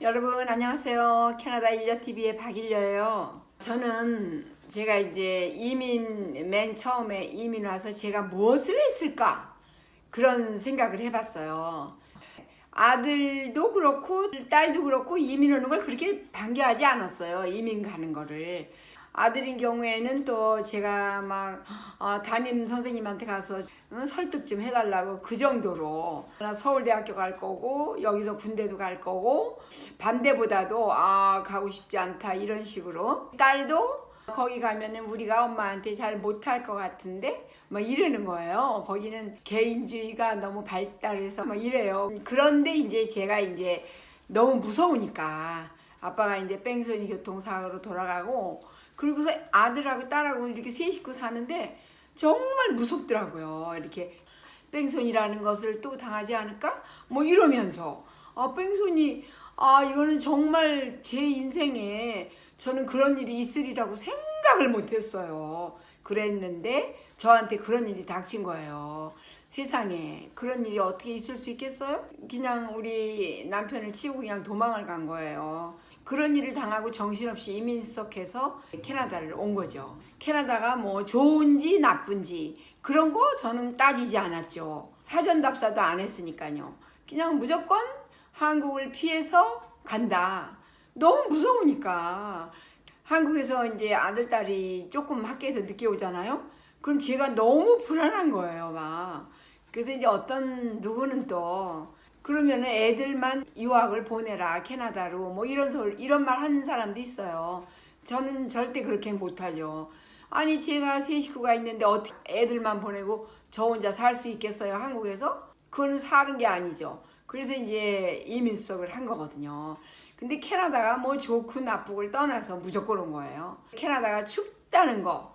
여러분 안녕하세요. 캐나다 일려TV의 박일려예요. 저는 제가 이제 맨 처음에 이민 와서 제가 무엇을 했을까 그런 생각을 해봤어요. 아들도 그렇고 딸도 그렇고 이민 오는 걸 그렇게 반겨하지 않았어요. 이민 가는 거를. 아들인 경우에는 또 제가 막 담임 선생님한테 가서 설득 좀 해달라고 그 정도로 서울대학교 갈 거고 여기서 군대도 갈 거고 반대보다도 가고 싶지 않다 이런 식으로. 딸도 거기 가면은 우리가 엄마한테 잘 못할 것 같은데 막 이러는 거예요. 거기는 개인주의가 너무 발달해서 막 이래요. 그런데 이제 제가 이제 너무 무서우니까 아빠가 이제 뺑소니 교통사고로 돌아가고 그리고서 아들하고 딸하고 이렇게 세 식구 사는데 정말 무섭더라고요. 이렇게 뺑소니라는 것을 또 당하지 않을까? 뭐 이러면서 뺑소니 이거는 정말 제 인생에 저는 그런 일이 있으리라고 생각을 못했어요. 그랬는데 저한테 그런 일이 닥친 거예요. 세상에 그런 일이 어떻게 있을 수 있겠어요? 그냥 우리 남편을 치우고 그냥 도망을 간 거예요. 그런 일을 당하고 정신없이 이민 수속해서 캐나다를 온 거죠. 캐나다가 뭐 좋은지 나쁜지 그런 거 저는 따지지 않았죠. 사전답사도 안 했으니까요. 그냥 무조건 한국을 피해서 간다. 너무 무서우니까. 한국에서 이제 아들, 딸이 조금 학교에서 늦게 오잖아요. 그럼 제가 너무 불안한 거예요, 막. 그래서 이제 누구는 또 그러면은 애들만 유학을 보내라 캐나다로 뭐 이런 말 하는 사람도 있어요. 저는 절대 그렇게 못하죠. 아니 제가 세 식구가 있는데 어떻게 애들만 보내고 저 혼자 살 수 있겠어요 한국에서? 그거는 사는 게 아니죠. 그래서 이제 이민 수속을 한 거거든요. 근데 캐나다가 뭐 좋고 나쁘고를 떠나서 무조건 온 거예요. 캐나다가 춥다는 거,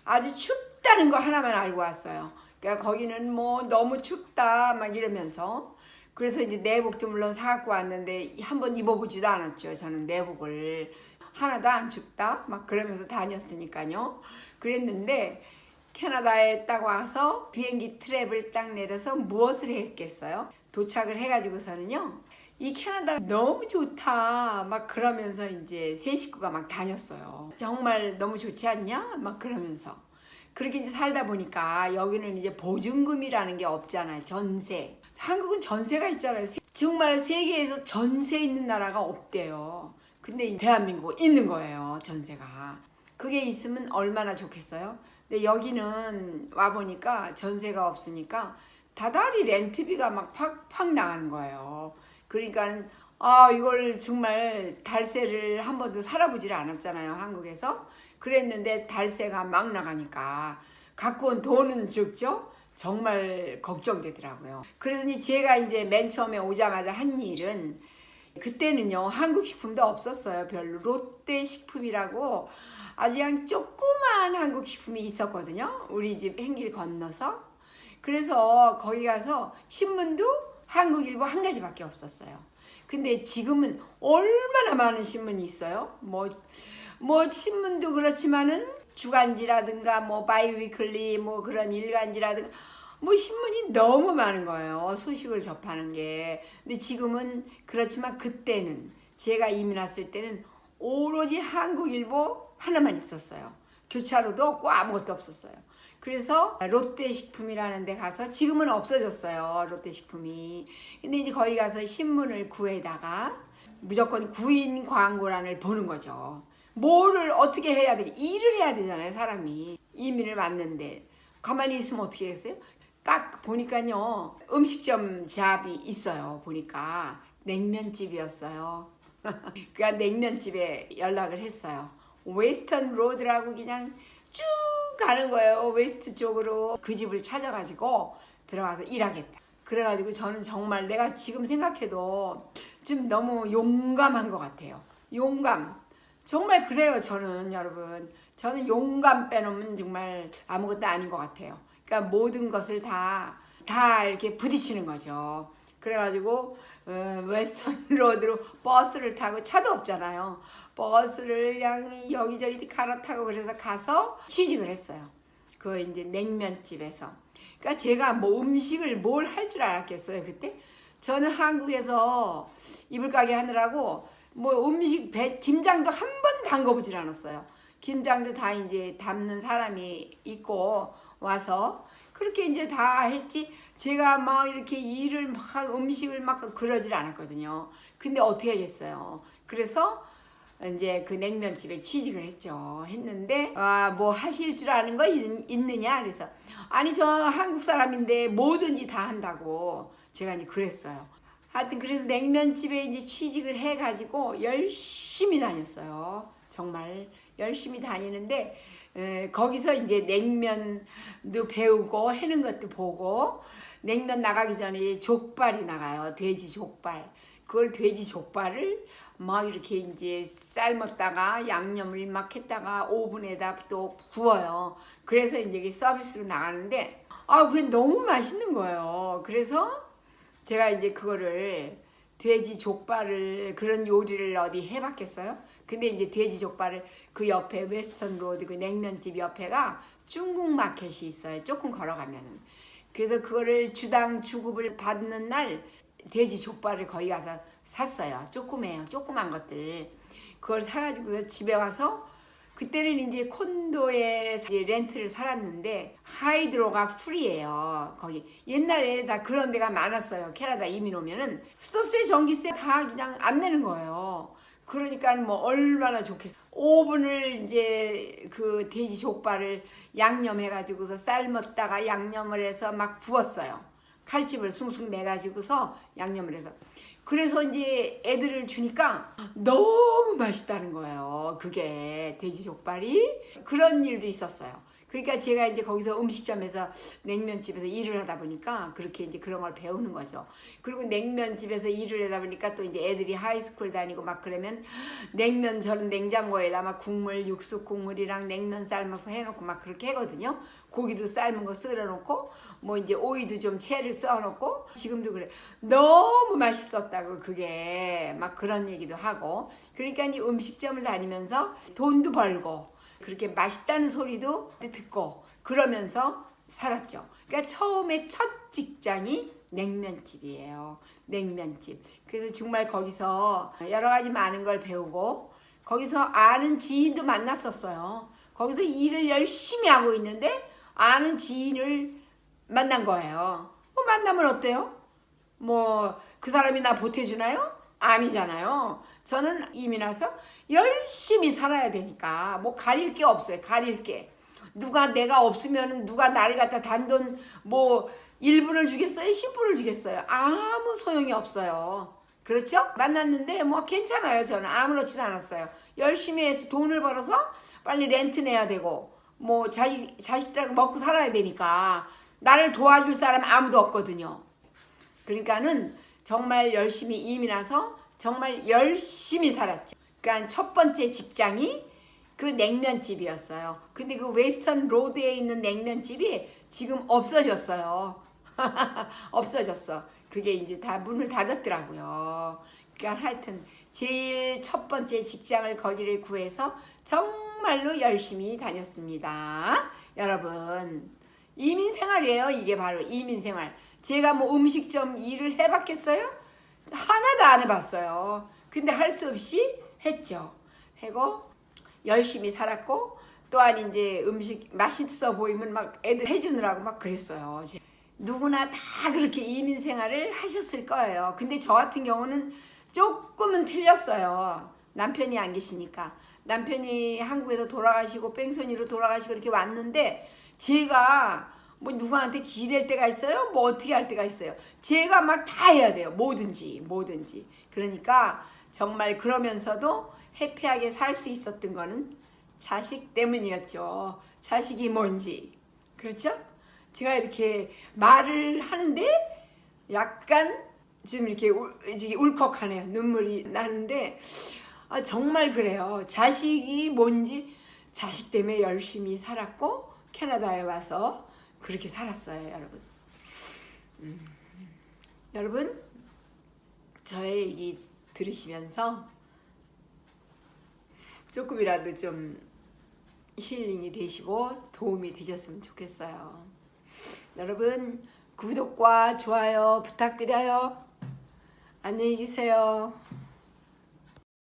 아주 춥다는 거 하나만 알고 왔어요. 그러니까 거기는 뭐 너무 춥다 막 이러면서. 그래서 이제 내복도 물론 사갖고 왔는데 한번 입어보지도 않았죠. 저는 내복을. 하나도 안 춥다 막 그러면서 다녔으니까요. 그랬는데 캐나다에 딱 와서 비행기 트랩을 딱 내려서 무엇을 했겠어요? 도착을 해가지고서는요. 이 캐나다 너무 좋다 막 그러면서 이제 세 식구가 막 다녔어요. 정말 너무 좋지 않냐? 막 그러면서. 그렇게 이제 살다 보니까 여기는 이제 보증금이라는 게 없잖아요. 전세. 한국은 전세가 있잖아요. 정말 세계에서 전세 있는 나라가 없대요. 근데 대한민국은 있는 거예요. 전세가. 그게 있으면 얼마나 좋겠어요? 근데 여기는 와보니까 전세가 없으니까 다달이 렌트비가 막 팍팍 나가는 거예요. 그러니까 이걸 정말 달세를 한 번도 살아보질 않았잖아요. 한국에서. 그랬는데 달세가 막 나가니까 갖고 온 돈은 적죠? 정말 걱정되더라고요. 그래서 제가 이제 맨 처음에 오자마자 한 일은 그때는요 한국 식품도 없었어요. 별로. 롯데 식품이라고 아주 그냥 조그만 한국 식품이 있었거든요. 우리 집 행길 건너서. 그래서 거기 가서 신문도 한국일보 한 가지밖에 없었어요. 근데 지금은 얼마나 많은 신문이 있어요. 뭐 신문도 그렇지만은 주간지라든가 뭐 바이위클리 뭐 그런 일간지라든가 뭐 신문이 너무 많은 거예요. 소식을 접하는 게. 근데 지금은 그렇지만 그때는 제가 이민 왔을 때는 오로지 한국일보 하나만 있었어요. 교차로도 없고 아무것도 없었어요. 그래서 롯데식품이라는 데 가서 지금은 없어졌어요. 롯데식품이. 근데 이제 거기 가서 신문을 구해다가 무조건 구인 광고란을 보는 거죠. 뭐를 어떻게 해야 되지? 일을 해야 되잖아요. 사람이. 이민을 왔는데 가만히 있으면 어떻게 했어요? 딱 보니까요. 음식점 잡이 있어요. 보니까 냉면집이었어요. 그러니까 냉면집에 연락을 했어요. 웨스턴 로드라고 그냥 쭉 가는 거예요. 웨스트 쪽으로. 그 집을 찾아가지고 들어가서 일하겠다. 그래가지고 저는 정말 내가 지금 생각해도 좀 너무 용감한 것 같아요. 용감. 정말 그래요. 저는 여러분. 저는 용감 빼놓으면 정말 아무것도 아닌 것 같아요. 그러니까 모든 것을 다 이렇게 부딪히는 거죠. 그래가지고 웨스턴 로드로 버스를 타고 차도 없잖아요. 버스를 그냥 여기저기 갈아타고 그래서 가서 취직을 했어요. 그 이제 냉면집에서. 그러니까 제가 뭐 음식을 뭘 할 줄 알았겠어요 그때? 저는 한국에서 이불 가게 하느라고 뭐 음식 김장도 한 번 담궈보질 않았어요. 김장도 다 이제 담는 사람이 있고 와서 그렇게 이제 다 했지. 제가 막 이렇게 일을 막 음식을 막 그러질 않았거든요. 근데 어떻게 하겠어요. 그래서 이제 그 냉면집에 취직을 했는데 뭐 하실 줄 아는 거 있느냐 그래서 아니 저 한국 사람인데 뭐든지 다 한다고 제가 이제 그랬어요. 하여튼 그래서 냉면집에 이제 취직을 해가지고 열심히 다녔어요. 정말 열심히 다니는데 거기서 이제 냉면도 배우고 해는 것도 보고 냉면 나가기 전에 족발이 나가요. 돼지 족발. 그걸 돼지 족발을 막 이렇게 이제 삶았다가 양념을 막 했다가 오븐에다 또 구워요. 그래서 이제 이게 서비스로 나가는데 그게 너무 맛있는 거예요. 그래서 제가 이제 그거를 돼지 족발을 그런 요리를 어디 해봤겠어요? 근데 이제 돼지 족발을 그 옆에 웨스턴 로드 그 냉면집 옆에가 중국 마켓이 있어요. 조금 걸어가면은. 그래서 그거를 주당 주급을 받는 날 돼지 족발을 거기 가서 샀어요. 조그매요. 조그만 것들. 그걸 사가지고 집에 와서 그때는 이제 콘도에 렌트를 살았는데 하이드로가 풀이에요. 거기 옛날에 다 그런 데가 많았어요. 캐나다 이민 오면은 수도세, 전기세 다 그냥 안 내는 거예요. 그러니까 뭐 얼마나 좋겠어. 오븐을 이제 그 돼지 족발을 양념해가지고서 삶았다가 양념을 해서 막 구웠어요. 칼집을 숭숭 내가지고서 양념을 해서. 그래서 이제 애들을 주니까 너무 맛있다는 거예요. 그게 돼지 족발이. 그런 일도 있었어요. 그러니까 제가 이제 거기서 음식점에서 냉면집에서 일을 하다 보니까 그렇게 이제 그런 걸 배우는 거죠. 그리고 냉면집에서 일을 하다 보니까 또 이제 애들이 하이스쿨 다니고 막 그러면 냉면 저는 냉장고에다 막 국물, 육수 국물이랑 냉면 삶아서 해놓고 막 그렇게 하거든요. 고기도 삶은 거 썰어 놓고 뭐 이제 오이도 좀 채를 써 놓고 지금도 그래. 너무 맛있었다고 그게 막 그런 얘기도 하고. 그러니까 이제 음식점을 다니면서 돈도 벌고 그렇게 맛있다는 소리도 듣고 그러면서 살았죠. 그러니까 처음에 첫 직장이 냉면집이에요. 냉면집. 그래서 정말 거기서 여러 가지 많은 걸 배우고 거기서 아는 지인도 만났었어요. 거기서 일을 열심히 하고 있는데 아는 지인을 만난 거예요. 만나면 어때요? 뭐 그 사람이 나 보태주나요? 아니잖아요. 저는 이민 와서 열심히 살아야 되니까 뭐 가릴 게 없어요. 가릴 게. 누가 내가 없으면 누가 나를 갖다 단돈 뭐 1분을 주겠어요? 10분을 주겠어요? 아무 소용이 없어요. 그렇죠? 만났는데 뭐 괜찮아요. 저는 아무렇지도 않았어요. 열심히 해서 돈을 벌어서 빨리 렌트 내야 되고 뭐 자식들 먹고 살아야 되니까 나를 도와줄 사람 아무도 없거든요. 그러니까는 정말 열심히 이민 와서 정말 열심히 살았죠. 그러니까 첫 번째 직장이 그 냉면집이었어요. 근데 그 웨스턴 로드에 있는 냉면집이 지금 없어졌어요. 없어졌어. 그게 이제 다 문을 닫았더라고요. 그러니까 하여튼 제일 첫 번째 직장을 거기를 구해서 정말로 열심히 다녔습니다. 여러분 이민 생활이에요. 이게 바로 이민 생활. 제가 뭐 음식점 일을 해봤겠어요? 하나도 안 해봤어요. 근데 할 수 없이 했죠. 하고 열심히 살았고 또한 이제 음식 맛있어 보이면 막 애들 해주느라고 막 그랬어요. 누구나 다 그렇게 이민 생활을 하셨을 거예요. 근데 저 같은 경우는 조금은 틀렸어요. 남편이 안 계시니까. 남편이 한국에서 돌아가시고 뺑소니로 돌아가시고 이렇게 왔는데 제가 뭐 누구한테 기댈 때가 있어요? 뭐 어떻게 할 때가 있어요? 제가 막 다 해야 돼요. 뭐든지. 그러니까 정말 그러면서도 해피하게 살 수 있었던 거는 자식 때문이었죠. 자식이 뭔지. 그렇죠? 제가 이렇게 말을 하는데 약간 지금 이렇게 울컥하네요. 눈물이 나는데 정말 그래요. 자식이 뭔지 자식 때문에 열심히 살았고 캐나다에 와서 그렇게 살았어요, 여러분. 여러분 저의 얘기 들으시면서 조금이라도 좀 힐링이 되시고 도움이 되셨으면 좋겠어요. 여러분 구독과 좋아요 부탁드려요. 안녕히 계세요.